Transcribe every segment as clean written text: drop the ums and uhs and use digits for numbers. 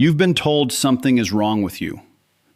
You've been told something is wrong with you,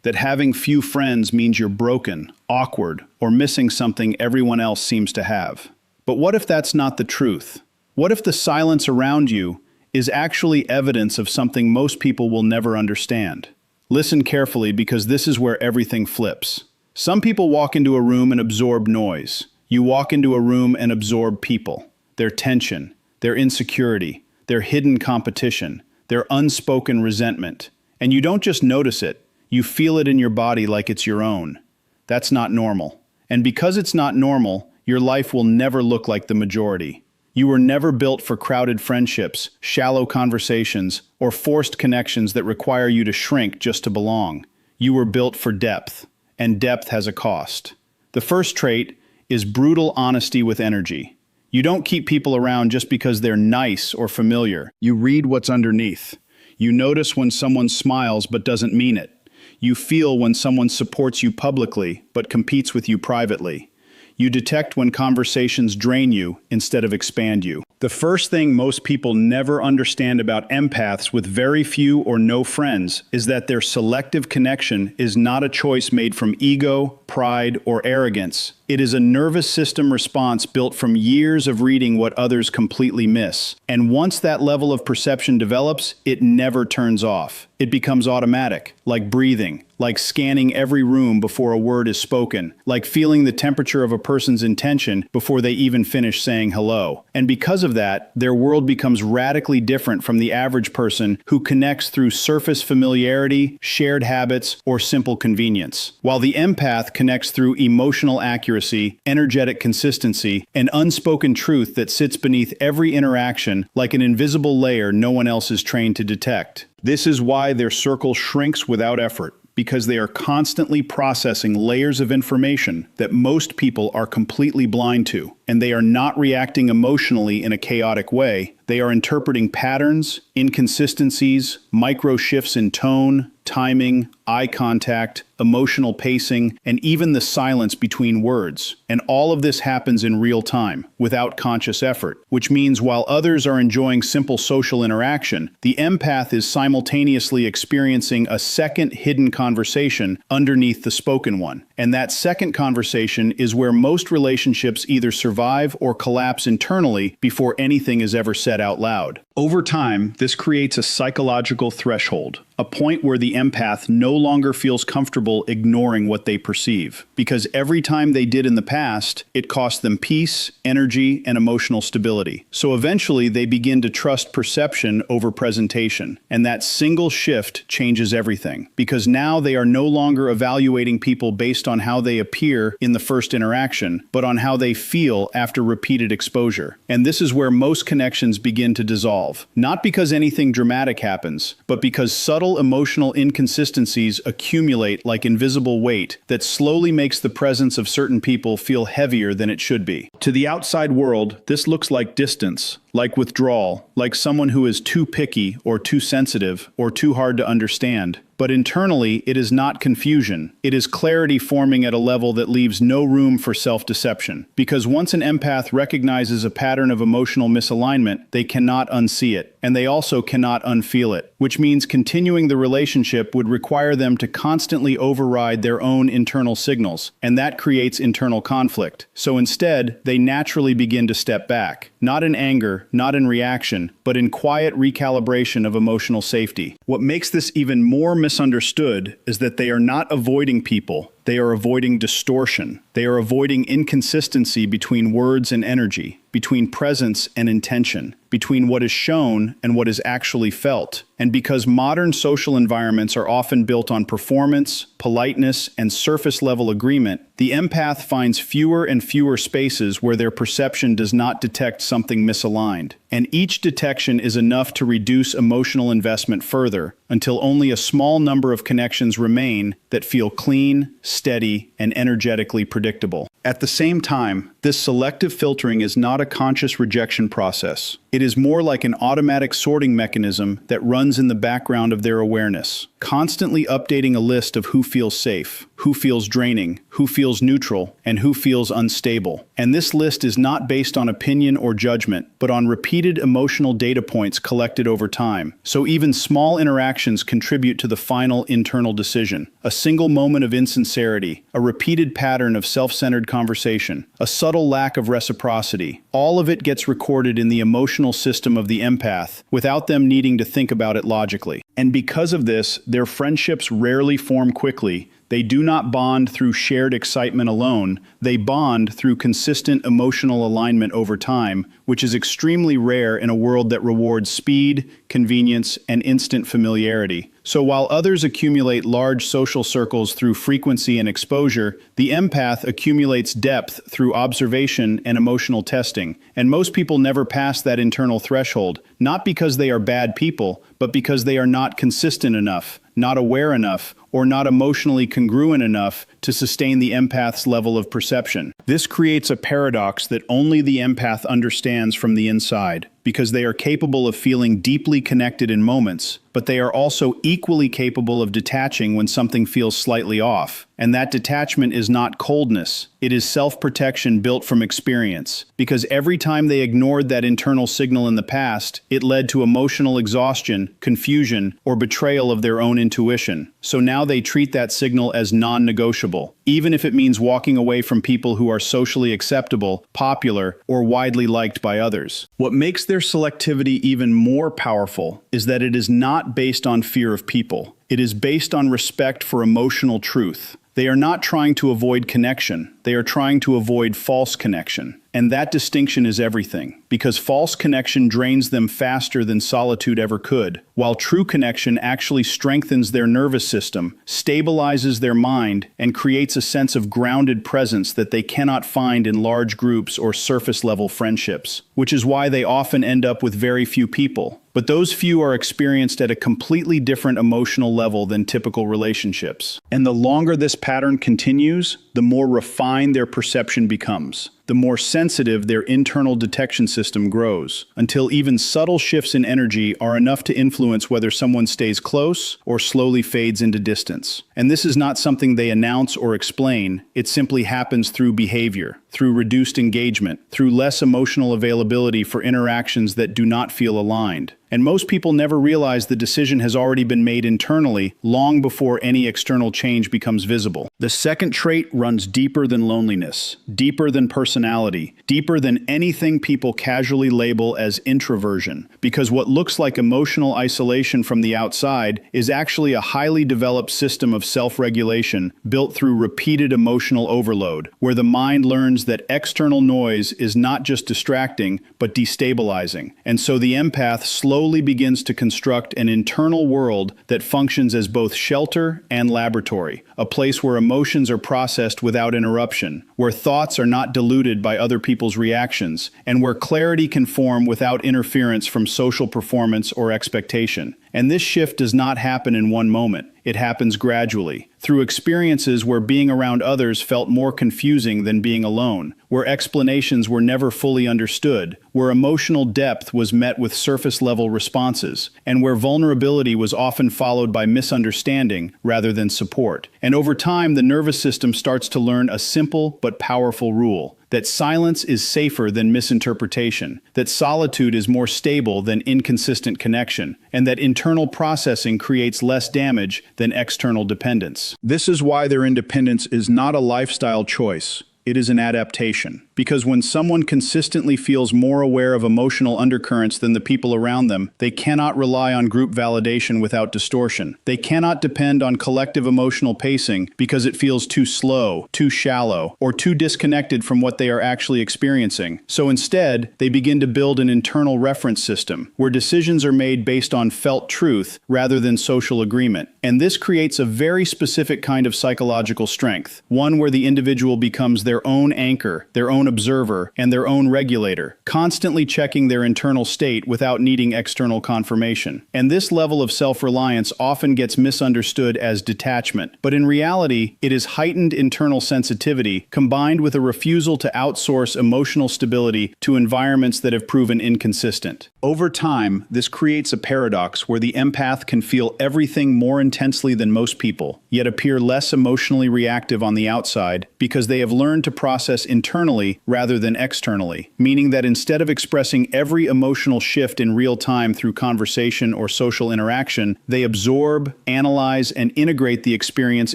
that having few friends means you're broken, awkward, or missing something everyone else seems to have. But what if that's not the truth? What if the silence around you is actually evidence of something most people will never understand? Listen carefully, because this is where everything flips. Some people walk into a room and absorb noise. You walk into a room and absorb people, their tension, their insecurity, their hidden competition, their unspoken resentment. And you don't just notice it, you feel it in your body like it's your own. That's not normal. And because it's not normal, your life will never look like the majority. You were never built for crowded friendships, shallow conversations, or forced connections that require you to shrink just to belong. You were built for depth, and depth has a cost. The first trait is brutal honesty with energy. You don't keep people around just because they're nice or familiar. You read what's underneath. You notice when someone smiles but doesn't mean it. You feel when someone supports you publicly but competes with you privately. You detect when conversations drain you instead of expand you. The first thing most people never understand about empaths with very few or no friends is that their selective connection is not a choice made from ego, pride, or arrogance. It is a nervous system response built from years of reading what others completely miss. And once that level of perception develops, it never turns off. It becomes automatic, like breathing, like scanning every room before a word is spoken, like feeling the temperature of a person's intention before they even finish saying hello. And because of that, their world becomes radically different from the average person who connects through surface familiarity, shared habits, or simple convenience. While the empath connects through emotional accuracy, energetic consistency, and unspoken truth that sits beneath every interaction like an invisible layer no one else is trained to detect. This is why their circle shrinks without effort, because they are constantly processing layers of information that most people are completely blind to. And they are not reacting emotionally in a chaotic way. They are interpreting patterns, inconsistencies, micro shifts in tone, timing, eye contact, emotional pacing, and even the silence between words. And all of this happens in real time, without conscious effort, which means while others are enjoying simple social interaction, the empath is simultaneously experiencing a second hidden conversation underneath the spoken one. And that second conversation is where most relationships either survive or collapse internally before anything is ever said out loud. Over time, this creates a psychological threshold, a point where the empath no longer feels comfortable ignoring what they perceive, because every time they did in the past, it cost them peace, energy, and emotional stability. So eventually, they begin to trust perception over presentation, and that single shift changes everything, because now they are no longer evaluating people based on how they appear in the first interaction, but on how they feel after repeated exposure. And this is where most connections begin to dissolve. Not because anything dramatic happens, but because subtle emotional inconsistencies accumulate like invisible weight that slowly makes the presence of certain people feel heavier than it should be. To the outside world, this looks like distance, like withdrawal, like someone who is too picky or too sensitive or too hard to understand. But internally, it is not confusion. It is clarity forming at a level that leaves no room for self-deception. Because once an empath recognizes a pattern of emotional misalignment, they cannot unsee it, and they also cannot unfeel it, which means continuing the relationship would require them to constantly override their own internal signals, and that creates internal conflict. So instead, they naturally begin to step back, not in anger, not in reaction, but in quiet recalibration of emotional safety. What makes this even more misunderstood is that they are not avoiding people. They are avoiding distortion. They are avoiding inconsistency between words and energy, between presence and intention, between what is shown and what is actually felt. And because modern social environments are often built on performance, politeness, and surface-level agreement, the empath finds fewer and fewer spaces where their perception does not detect something misaligned. And each detection is enough to reduce emotional investment further, until only a small number of connections remain that feel clean, steady, and energetically predictable. At the same time, this selective filtering is not a conscious rejection process. It is more like an automatic sorting mechanism that runs in the background of their awareness, constantly updating a list of who feels safe, who feels draining, who feels neutral, and who feels unstable. And this list is not based on opinion or judgment, but on repeated emotional data points collected over time. So even small interactions contribute to the final internal decision. A single moment of insincerity, a repeated pattern of self-centered conversation, a subtle lack of reciprocity, all of it gets recorded in the emotional system of the empath without them needing to think about it logically. And because of this, their friendships rarely form quickly. They do not bond through shared excitement alone. They bond through consistent emotional alignment over time, which is extremely rare in a world that rewards speed, convenience, and instant familiarity. So while others accumulate large social circles through frequency and exposure, the empath accumulates depth through observation and emotional testing. And most people never pass that internal threshold, not because they are bad people, but because they are not consistent enough, not aware enough, or not emotionally congruent enough to sustain the empath's level of perception. This creates a paradox that only the empath understands from the inside, because they are capable of feeling deeply connected in moments, but they are also equally capable of detaching when something feels slightly off. And that detachment is not coldness, it is self-protection built from experience. Because every time they ignored that internal signal in the past, it led to emotional exhaustion, confusion, or betrayal of their own intuition. So now they treat that signal as non-negotiable, even if it means walking away from people who are socially acceptable, popular, or widely liked by others. What makes their selectivity even more powerful is that it is not based on fear of people. It is based on respect for emotional truth. They are not trying to avoid connection. They are trying to avoid false connection. And that distinction is everything, because false connection drains them faster than solitude ever could, while true connection actually strengthens their nervous system, stabilizes their mind, and creates a sense of grounded presence that they cannot find in large groups or surface-level friendships, which is why they often end up with very few people. But those few are experienced at a completely different emotional level than typical relationships. And the longer this pattern continues, the more refined their perception becomes. The more sensitive their internal detection system grows, until even subtle shifts in energy are enough to influence whether someone stays close or slowly fades into distance. And this is not something they announce or explain, it simply happens through behavior, through reduced engagement, through less emotional availability for interactions that do not feel aligned. And most people never realize the decision has already been made internally, long before any external change becomes visible. The second trait runs deeper than loneliness, deeper than personality, deeper than anything people casually label as introversion. Because what looks like emotional isolation from the outside is actually a highly developed system of self-regulation built through repeated emotional overload, where the mind learns that external noise is not just distracting, but destabilizing. And so the empath slowly begins to construct an internal world that functions as both shelter and laboratory, a place where emotions are processed without interruption, where thoughts are not diluted by other people's reactions, and where clarity can form without interference from social performance or expectation. And this shift does not happen in one moment. It happens gradually, through experiences where being around others felt more confusing than being alone, where explanations were never fully understood, where emotional depth was met with surface-level responses, and where vulnerability was often followed by misunderstanding rather than support. And over time, the nervous system starts to learn a simple but powerful rule: that silence is safer than misinterpretation, that solitude is more stable than inconsistent connection, and that internal processing creates less damage than external dependence. This is why their independence is not a lifestyle choice. It is an adaptation. Because when someone consistently feels more aware of emotional undercurrents than the people around them, they cannot rely on group validation without distortion. They cannot depend on collective emotional pacing because it feels too slow, too shallow, or too disconnected from what they are actually experiencing. So instead, they begin to build an internal reference system, where decisions are made based on felt truth rather than social agreement. And this creates a very specific kind of psychological strength, one where the individual becomes their own anchor, their own observer, and their own regulator, constantly checking their internal state without needing external confirmation. And this level of self-reliance often gets misunderstood as detachment, but in reality, it is heightened internal sensitivity combined with a refusal to outsource emotional stability to environments that have proven inconsistent. Over time, this creates a paradox where the empath can feel everything more intensely than most people, yet appear less emotionally reactive on the outside because they have learned to process internally rather than externally, meaning that instead of expressing every emotional shift in real time through conversation or social interaction, they absorb, analyze, and integrate the experience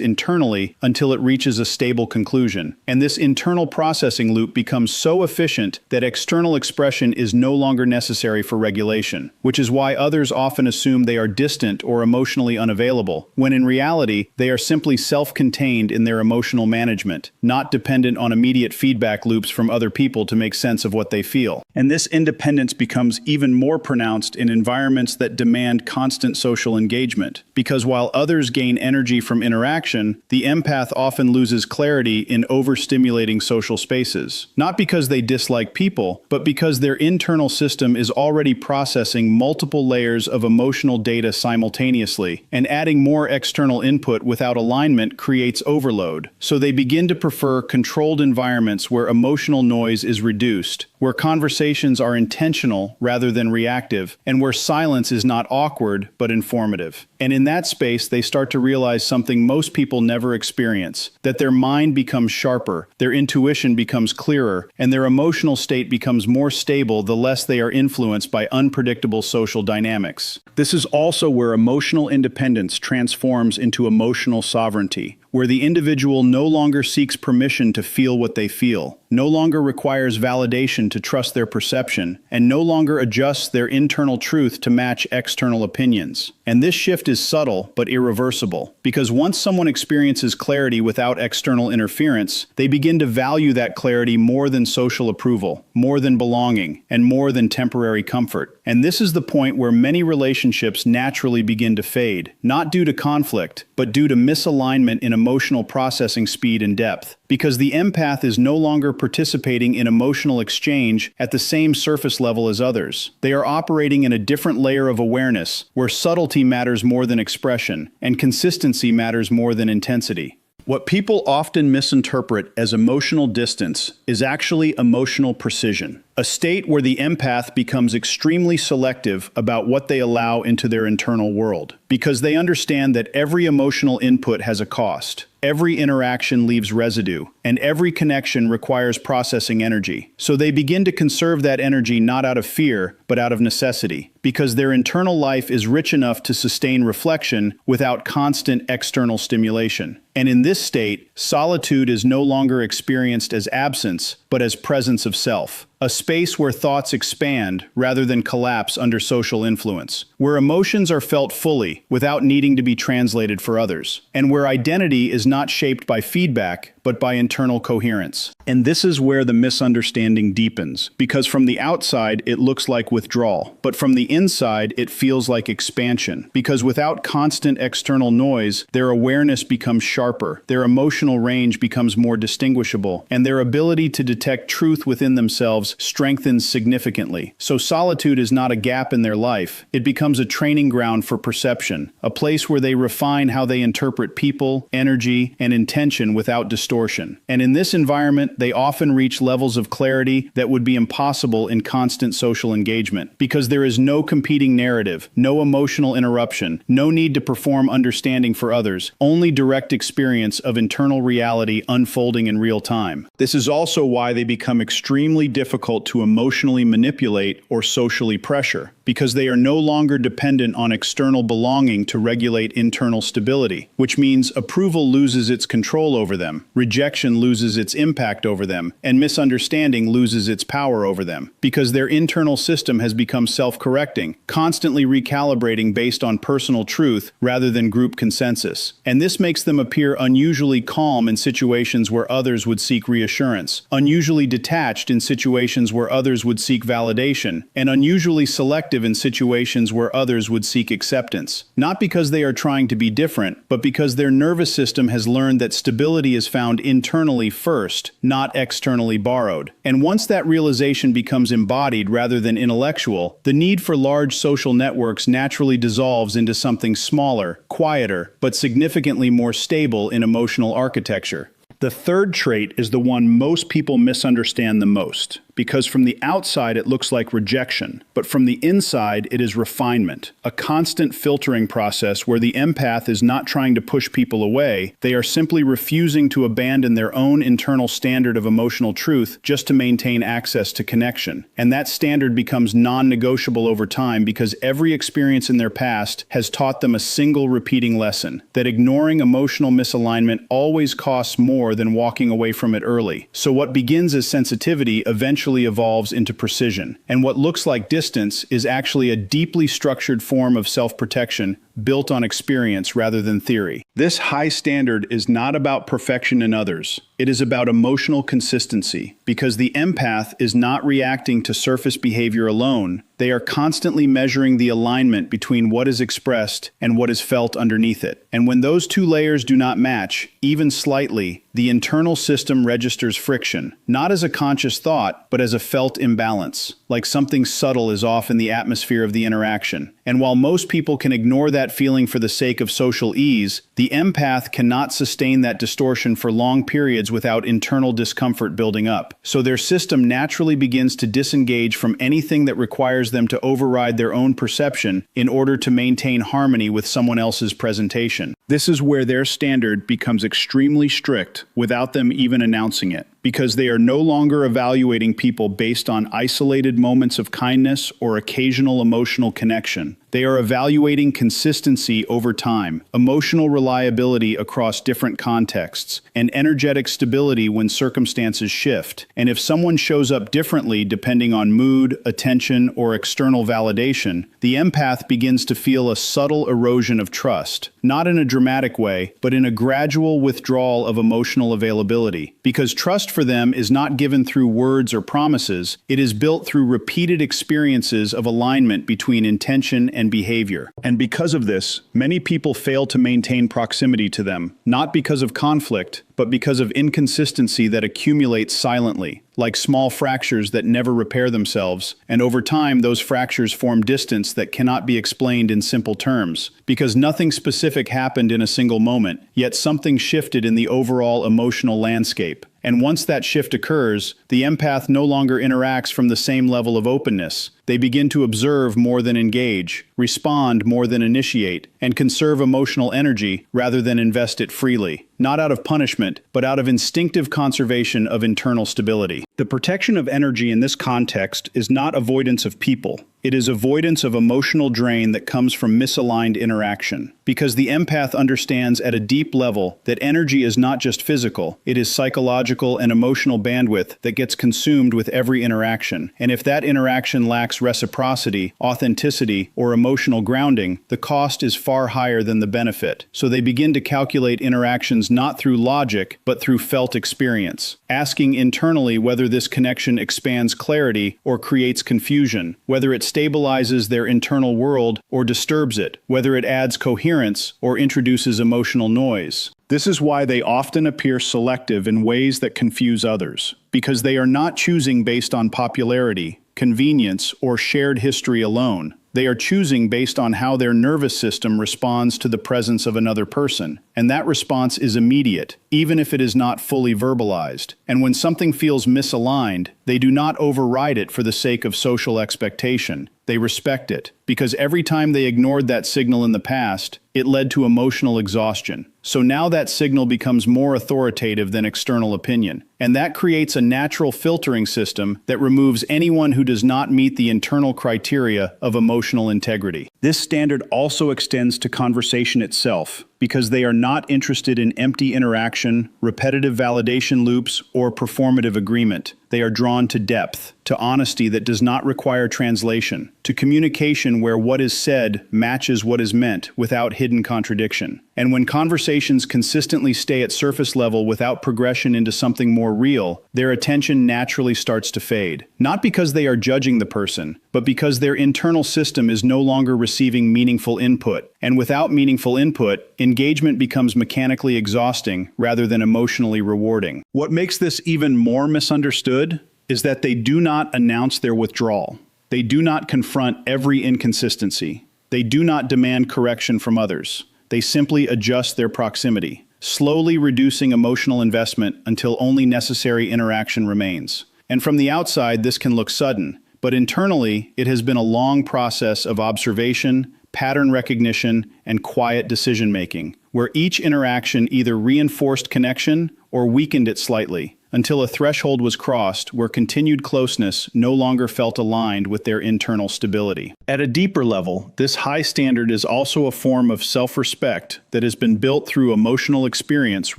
internally until it reaches a stable conclusion. And this internal processing loop becomes so efficient that external expression is no longer necessary for regulation, which is why others often assume they are distant or emotionally unavailable, when in reality, they are simply self-contained in their emotional management, not dependent on immediate feedback loops from other people to make sense of what they feel. And this independence becomes even more pronounced in environments that demand constant social engagement, because while others gain energy from interaction, the empath often loses clarity in overstimulating social spaces. Not because they dislike people, but because their internal system is already processing multiple layers of emotional data simultaneously, and adding more external input without alignment creates overload. So they begin to prefer controlled environments where emotional noise is reduced, where conversations are intentional rather than reactive, and where silence is not awkward but informative. And in that space, they start to realize something most people never experience, that their mind becomes sharper, their intuition becomes clearer, and their emotional state becomes more stable the less they are influenced by unpredictable social dynamics. This is also where emotional independence transforms into emotional sovereignty, where the individual no longer seeks permission to feel what they feel, no longer requires validation to trust their perception, and no longer adjusts their internal truth to match external opinions. And this shift is subtle but irreversible, because once someone experiences clarity without external interference, they begin to value that clarity more than social approval, more than belonging, and more than temporary comfort. And this is the point where many relationships naturally begin to fade, not due to conflict, but due to misalignment in emotional processing speed and depth. Because the empath is no longer participating in emotional exchange at the same surface level as others. They are operating in a different layer of awareness, where subtlety matters more than expression, and consistency matters more than intensity. What people often misinterpret as emotional distance is actually emotional precision, a state where the empath becomes extremely selective about what they allow into their internal world, because they understand that every emotional input has a cost. Every interaction leaves residue, and every connection requires processing energy. So they begin to conserve that energy not out of fear, but out of necessity, because their internal life is rich enough to sustain reflection without constant external stimulation. And in this state, solitude is no longer experienced as absence, but as presence of self. A space where thoughts expand rather than collapse under social influence, where emotions are felt fully without needing to be translated for others, and where identity is not shaped by feedback, but by internal coherence. And this is where the misunderstanding deepens, because from the outside it looks like withdrawal, but from the inside it feels like expansion, because without constant external noise, their awareness becomes sharper, their emotional range becomes more distinguishable, and their ability to detect truth within themselves strengthens significantly. So solitude is not a gap in their life, it becomes a training ground for perception, a place where they refine how they interpret people, energy, and intention without distortion. And in this environment, they often reach levels of clarity that would be impossible in constant social engagement, because there is no competing narrative, no emotional interruption, no need to perform understanding for others, only direct experience of internal reality unfolding in real time. This is also why they become extremely difficult to emotionally manipulate or socially pressure, because they are no longer dependent on external belonging to regulate internal stability, which means approval loses its control over them, rejection loses its impact over them, and misunderstanding loses its power over them, because their internal system has become self-correcting, constantly recalibrating based on personal truth rather than group consensus. And this makes them appear unusually calm in situations where others would seek reassurance, unusually detached in situations where others would seek validation, and unusually selective selective in situations where others would seek acceptance. Not because they are trying to be different, but because their nervous system has learned that stability is found internally first, not externally borrowed. And once that realization becomes embodied rather than intellectual, the need for large social networks naturally dissolves into something smaller, quieter, but significantly more stable in emotional architecture. The third trait is the one most people misunderstand the most, because from the outside it looks like rejection, but from the inside it is refinement, a constant filtering process where the empath is not trying to push people away, they are simply refusing to abandon their own internal standard of emotional truth just to maintain access to connection. And that standard becomes non-negotiable over time because every experience in their past has taught them a single repeating lesson, that ignoring emotional misalignment always costs more than walking away from it early. So what begins as sensitivity eventually evolves into precision, and what looks like distance is actually a deeply structured form of self-protection built on experience rather than theory. This high standard is not about perfection in others. It is about emotional consistency, because the empath is not reacting to surface behavior alone. They are constantly measuring the alignment between what is expressed and what is felt underneath it. And when those two layers do not match, even slightly, the internal system registers friction, not as a conscious thought, but as a felt imbalance, like something subtle is off in the atmosphere of the interaction. And while most people can ignore that feeling for the sake of social ease, the empath cannot sustain that distortion for long periods without internal discomfort building up. So their system naturally begins to disengage from anything that requires them to override their own perception in order to maintain harmony with someone else's presentation. This is where their standard becomes extremely strict without them even announcing it, because they are no longer evaluating people based on isolated moments of kindness or occasional emotional connection. They are evaluating consistency over time, emotional reliability across different contexts, and energetic stability when circumstances shift. And if someone shows up differently depending on mood, attention, or external validation, the empath begins to feel a subtle erosion of trust, not in a dramatic way, but in a gradual withdrawal of emotional availability. Because trust for them is not given through words or promises, it is built through repeated experiences of alignment between intention and behavior. And because of this, many people fail to maintain proximity to them, not because of conflict, but because of inconsistency that accumulates silently, like small fractures that never repair themselves, and over time those fractures form distance that cannot be explained in simple terms, because nothing specific happened in a single moment, yet something shifted in the overall emotional landscape. And once that shift occurs, the empath no longer interacts from the same level of openness. They begin to observe more than engage, respond more than initiate, and conserve emotional energy rather than invest it freely, not out of punishment, but out of instinctive conservation of internal stability. The protection of energy in this context is not avoidance of people. It is avoidance of emotional drain that comes from misaligned interaction. Because the empath understands at a deep level that energy is not just physical, it is psychological and emotional bandwidth that gets consumed with every interaction. And if that interaction lacks reciprocity, authenticity, or emotional grounding, the cost is far higher than the benefit. So they begin to calculate interactions not through logic, but through felt experience, asking internally whether this connection expands clarity or creates confusion, whether it stabilizes their internal world or disturbs it, whether it adds coherence or introduces emotional noise. This is why they often appear selective in ways that confuse others, because they are not choosing based on popularity, convenience, or shared history alone. They are choosing based on how their nervous system responds to the presence of another person, and that response is immediate, even if it is not fully verbalized. And when something feels misaligned, they do not override it for the sake of social expectation. They respect it, because every time they ignored that signal in the past, it led to emotional exhaustion. So now that signal becomes more authoritative than external opinion. And that creates a natural filtering system that removes anyone who does not meet the internal criteria of emotional integrity. This standard also extends to conversation itself, because they are not interested in empty interaction, repetitive validation loops, or performative agreement. They are drawn to depth, to honesty that does not require translation, to communication where what is said matches what is meant without hidden contradiction. And when conversations consistently stay at surface level without progression into something more real, their attention naturally starts to fade. Not because they are judging the person, but because their internal system is no longer receiving meaningful input. And without meaningful input, engagement becomes mechanically exhausting rather than emotionally rewarding. What makes this even more misunderstood is that they do not announce their withdrawal. They do not confront every inconsistency. They do not demand correction from others. They simply adjust their proximity, slowly reducing emotional investment until only necessary interaction remains. And from the outside, this can look sudden, but internally, it has been a long process of observation, pattern recognition, and quiet decision-making, where each interaction either reinforced connection or weakened it slightly, until a threshold was crossed where continued closeness no longer felt aligned with their internal stability. At a deeper level, this high standard is also a form of self-respect that has been built through emotional experience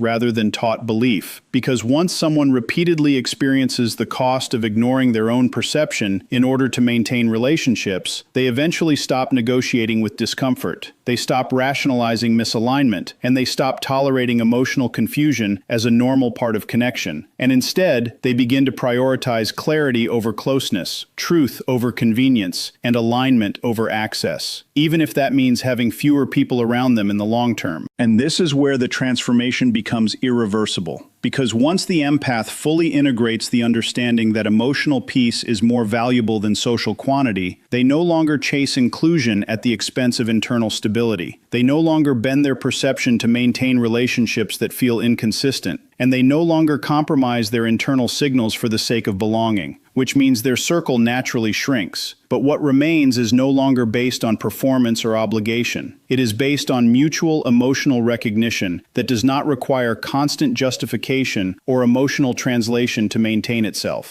rather than taught belief, because once someone repeatedly experiences the cost of ignoring their own perception in order to maintain relationships, they eventually stop negotiating with discomfort. They stop rationalizing misalignment, and they stop tolerating emotional confusion as a normal part of connection. And instead, they begin to prioritize clarity over closeness, truth over convenience, and alignment over access, even if that means having fewer people around them in the long term. And this is where the transformation becomes irreversible. Because once the empath fully integrates the understanding that emotional peace is more valuable than social quantity, they no longer chase inclusion at the expense of internal stability. They no longer bend their perception to maintain relationships that feel inconsistent, and they no longer compromise their internal signals for the sake of belonging, which means their circle naturally shrinks. But what remains is no longer based on performance or obligation. It is based on mutual emotional recognition that does not require constant justification or emotional translation to maintain itself.